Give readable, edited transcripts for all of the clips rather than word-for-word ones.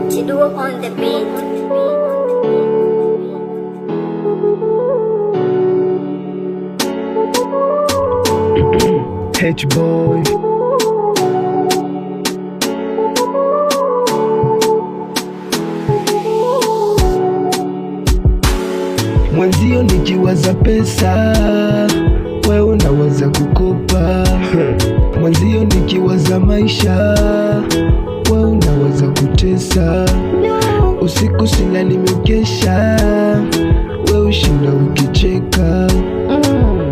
Chiduo on the beat. H-boy mwenzio, nikiwaza pesa we unawaza kukopa. Mwenzio nikiwaza maisha we unawaza kutesa. Usiku silali mikesha we ushinda ukicheka.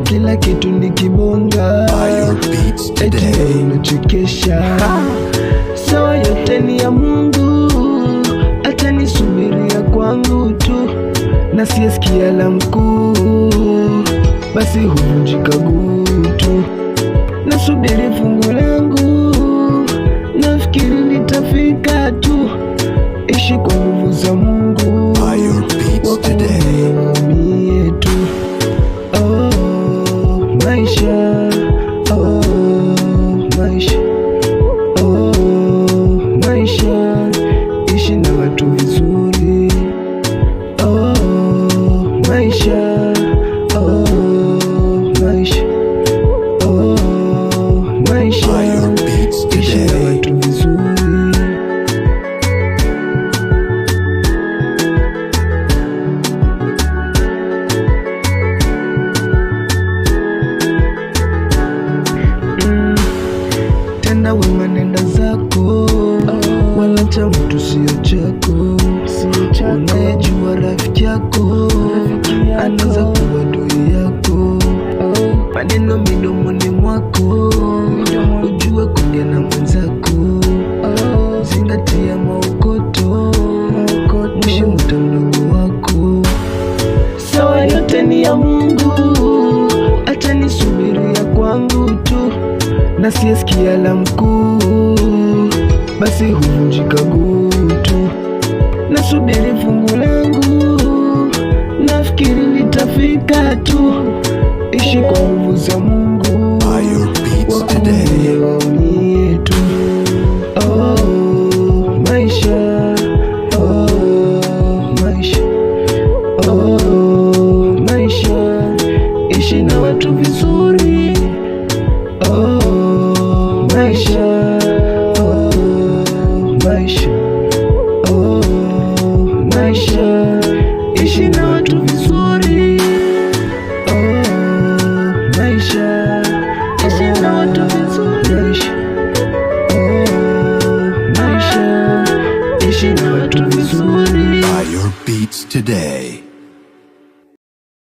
Kila kitu nikibonga eti unachekesha. Sawa yote ni ya Mungu, acha nisubiria kwangu tu. Na siyesikia la mkuu, basi huvunjika gutu. Nasubiri fungu langu, nafikiri litafika tu. Ishi kwa nguvu za Mungu, wakuamie tu. Oh, maisha, oh, maisha, oh, maisha. Ishi na watu vizuri. Oh, maisha, oh, maisha, oh, maisha. Ishi na watu vizuri. Tenda wema nenda zako, wala cha mtu sio chako. Unayejua rafiki yako anaweza kuwa adui yako. Maneno midomoni mwako, ujue kuongea na mwenzako. Zingatia maokoto, mheshimu hata mdogo wako. Sawa yote ni ya Mungu, acha nisubiria kwangu tu. Na siyesikia la mkuu, basi huvunjika gutu. Nasubiri fungu langu, nafikiri litafika tu. Ishi kwa nguvu za Mungu, wakuamie tu. Oh, maisha, oh, maisha, oh, maisha. Ishi na watu vizuri. Oh, maisha, oh, maisha, oh, maisha. Ishi na watu vizuri. Oh, maisha, ishi na watu vizuri. Maisha, oh, maisha. Ishi na watu vizuri. Buy your beats today.